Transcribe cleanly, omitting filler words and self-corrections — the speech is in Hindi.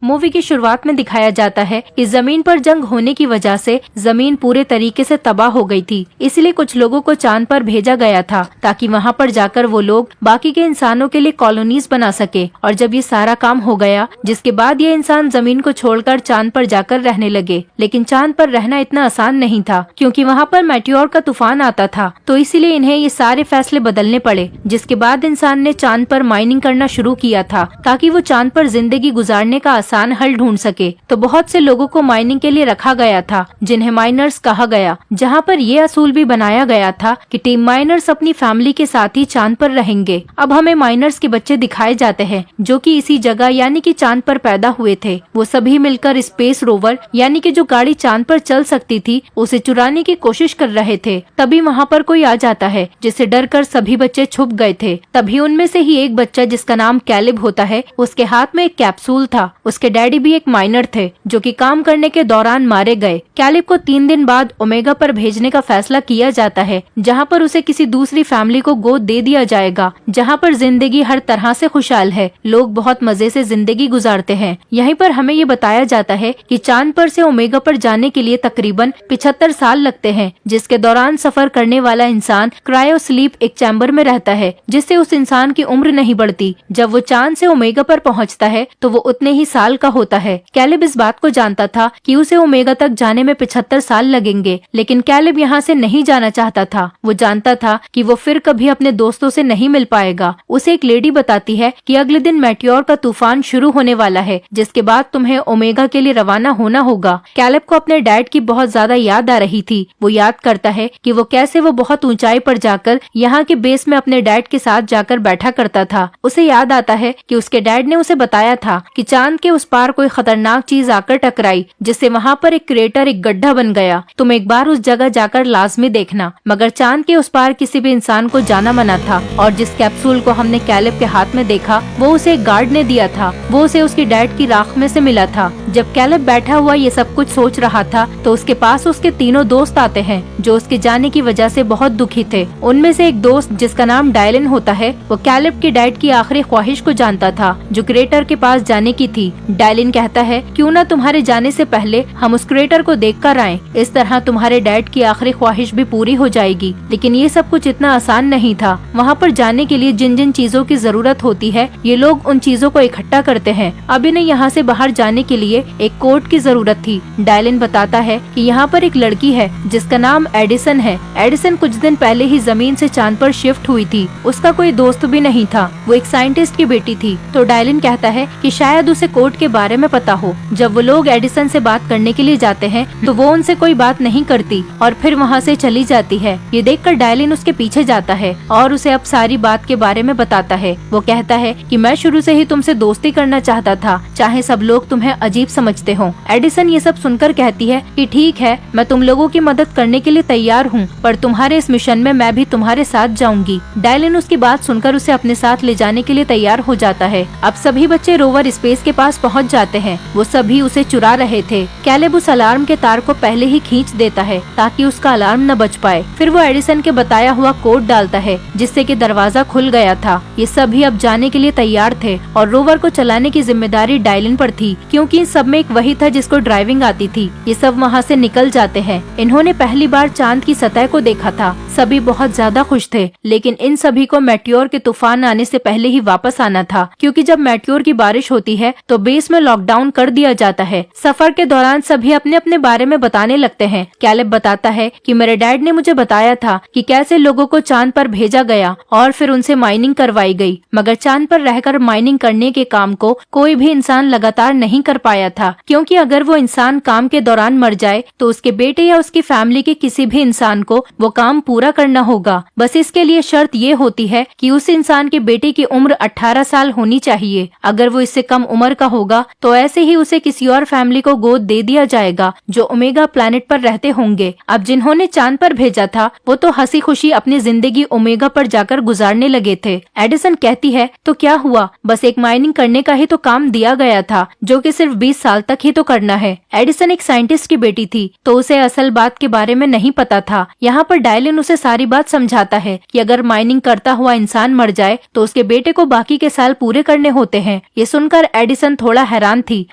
मूवी की शुरुआत में दिखाया जाता है कि जमीन पर जंग होने की वजह से जमीन पूरे तरीके से तबाह हो गई थी, इसलिए कुछ लोगों को चांद पर भेजा गया था ताकि वहाँ पर जाकर वो लोग बाकी के इंसानों के लिए कॉलोनीज बना सके। और जब ये सारा काम हो गया, जिसके बाद ये इंसान जमीन को छोड़कर चांद पर जाकर रहने लगे। लेकिन चांद पर रहना इतना आसान नहीं था, क्योंकि वहाँ पर मेटियोर का तूफान आता था, तो इसीलिए इन्हें ये सारे फैसले बदलने पड़े। जिसके बाद इंसान ने चांद पर माइनिंग करना शुरू किया था ताकि वो चांद पर जिंदगी गुजारने का आसान हल ढूंढ सके। तो बहुत से लोगों को माइनिंग के लिए रखा गया था, जिन्हें माइनर्स कहा गया, जहाँ पर ये असूल भी बनाया गया था कि टीम माइनर्स अपनी फैमिली के साथ ही चांद पर रहेंगे। अब हमें माइनर्स के बच्चे दिखाए जाते हैं जो कि इसी जगह यानी कि चांद पर पैदा हुए थे। वो सभी मिलकर स्पेस रोवर यानी कि जो गाड़ी चांद पर चल सकती थी उसे चुराने की कोशिश कर रहे थे। तभी वहाँ पर कोई आ जाता है, जिससे डरकर सभी बच्चे छुप गए थे। तभी उनमें से ही एक बच्चा, जिसका नाम कैलिब होता है, उसके हाथ में एक कैप्सूल था। उसके डैडी भी एक माइनर थे जो कि काम करने के दौरान मारे गए। कैलिब को 3 दिन बाद ओमेगा पर भेजने का फैसला किया जाता है, जहाँ पर उसे किसी दूसरी फैमिली को गोद दे दिया जाएगा, जहाँ पर जिंदगी हर तरह से खुशहाल है। लोग बहुत मजे से जिंदगी गुजारते हैं। यहीं पर हमें ये बताया जाता है कि चांद पर से ओमेगा पर जाने के लिए तकरीबन 75 साल लगते हैं, जिसके दौरान सफर करने वाला इंसान क्रायो स्लीप एक चैम्बर में रहता है, जिससे उस इंसान की उम्र नहीं बढ़ती। जब वो चांद से ओमेगा पर पहुंचता है तो वो उतने ही साल का होता है। कैलिब इस बात को जानता था कि उसे ओमेगा तक जाने में 75 साल लगेंगे, लेकिन कैलिब यहाँ से नहीं जाना चाहता था। वो जानता था कि वो फिर कभी अपने दोस्तों से नहीं मिल पाएगा। उसे एक लेडी बताती है कि अगले दिन मेटियोर का तूफान शुरू होने वाला है, जिसके बाद तुम्हें ओमेगा के लिए रवाना होना होगा। कैलिब को अपने डैड की बहुत ज्यादा याद आ रही थी। वो याद करता है कि वो कैसे वो बहुत ऊंचाई पर जाकर यहाँ के बेस में अपने डैड के साथ जाकर बैठा करता था। उसे याद आता है कि उसके डैड ने उसे बताया था कि चांद के उस पार कोई खतरनाक चीज आकर टकराई, जिससे वहाँ पर एक क्रेटर, एक गड्ढा बन गया। तुम एक बार उस जगह जाकर लाजमी देखना। मगर चांद के उस पार किसी भी इंसान को जाना मना था, और जिस कैप्सूल को हमने कैलिब के हाथ में देखा वो उसे एक गार्ड ने दिया था। वो उसे उसकी डैड की राख में से मिला था। जब कैलिब बैठा हुआ ये सब कुछ सोच रहा था तो उसके पास उसके तीनों दोस्त आते हैं जो उसके जाने की वजह से बहुत दुखी थे। उनमें से एक दोस्त, जिसका नाम डायलन होता है, वो कैलिब के डैड की आखिरी ख्वाहिश को जानता था जो क्रेटर के पास जाने की थी। डायलन कहता है, क्यों ना तुम्हारे जाने से पहले हम उस क्रेटर को देख कर आए, इस तरह तुम्हारे डैड की आखिरी ख्वाहिश भी पूरी हो जाएगी। लेकिन ये सब कुछ इतना आसान नहीं था। वहाँ पर जाने के लिए जिन जिन चीजों की जरूरत होती है, ये लोग उन चीजों को इकट्ठा करते हैं। अब इन्हें यहाँ से बाहर जाने के लिए एक कोट की जरूरत थी। डायलन बताता है कि यहाँ पर एक लड़की है जिसका नाम एडिसन है। एडिसन कुछ दिन पहले ही जमीन से चांद पर शिफ्ट हुई थी। उसका कोई दोस्त भी नहीं था। वो एक साइंटिस्ट की बेटी थी। तो डायलन कहता है कि शायद उसे कोट के बारे में पता हो। जब वो लोग एडिसन से बात करने के लिए जाते हैं तो वो उनसे कोई बात नहीं करती और फिर वहाँ से चली जाती है। ये देखकर डायलन उसके पीछे जाता है और उसे अब सारी बात के बारे में बताता है। वो कहता है कि मैं शुरू से ही तुमसे दोस्ती करना चाहता था, चाहे सब लोग तुम्हें अजीब समझते हो। एडिसन ये सब सुनकर कहती है कि ठीक है, मैं तुम लोगों की मदद करने के लिए तैयार हूँ, पर तुम्हारे इस मिशन में मैं भी तुम्हारे साथ जाऊंगी। डायलन उसकी बात सुनकर उसे अपने साथ ले जाने के लिए तैयार हो जाता है। अब सभी बच्चे रोवर स्पेस के पास पहुँच जाते हैं। वो सभी उसे चुरा रहे थे। कैलिब उस अलार्म के तार को पहले ही खींच देता है ताकि उसका अलार्म न बज पाए। फिर वो एडिसन के बताया हुआ कोड डालता है, जिससे कि दरवाजा खुल गया था। ये सभी अब जाने के लिए तैयार थे और रोवर को चलाने की जिम्मेदारी डायलन पर थी, क्योंकि इन सब में एक वही था जिसको ड्राइविंग आती थी। ये सब वहाँ से निकल जाते हैं। इन्होंने पहली बार चांद की सतह को देखा था। सभी बहुत ज्यादा खुश थे, लेकिन इन सभी को मेटियोर के तूफान आने से पहले ही वापस आना था, क्योंकि जब मेटियोर की बारिश होती है तो बेस में लॉकडाउन कर दिया जाता है। सफर के दौरान सभी अपने अपने बारे में बताने लगते हैं। कैलिब बताता है कि मेरे डैड ने मुझे बताया था कि कैसे लोगों को चांद पर भेजा गया और फिर उनसे माइनिंग करवाई गई, मगर चांद पर रहकर माइनिंग करने के काम को कोई भी इंसान लगातार नहीं कर पाया था, क्योंकि अगर वो इंसान काम के दौरान मर जाए तो उसके बेटे या उसकी फैमिली के किसी भी इंसान को वो काम पूरा करना होगा। बस इसके लिए शर्त ये होती है कि उस इंसान के बेटे की उम्र 18 साल होनी चाहिए। अगर वो इससे कम उम्र का होगा तो ऐसे ही उसे किसी और फैमिली को गोद दे दिया जाएगा जो ओमेगा प्लैनेट पर रहते होंगे। अब जिन्होंने चांद पर भेजा था वो तो हंसी खुशी अपनी जिंदगी ओमेगा पर जाकर गुजारने लगे थे। एडिसन कहती है, तो क्या हुआ, बस एक माइनिंग करने का ही तो काम दिया गया था, जो कि सिर्फ 20 साल तक ही तो करना है। एडिसन एक साइंटिस्ट की बेटी थी, तो उसे असल बात के बारे में नहीं पता था। यहाँ पर डायलन उसे सारी बात समझाता है कि अगर माइनिंग करता हुआ इंसान मर जाए तो उसके बेटे को बाकी के साल पूरे करने होते हैं। ये सुनकर एडिसन थोड़ा हैरान थी।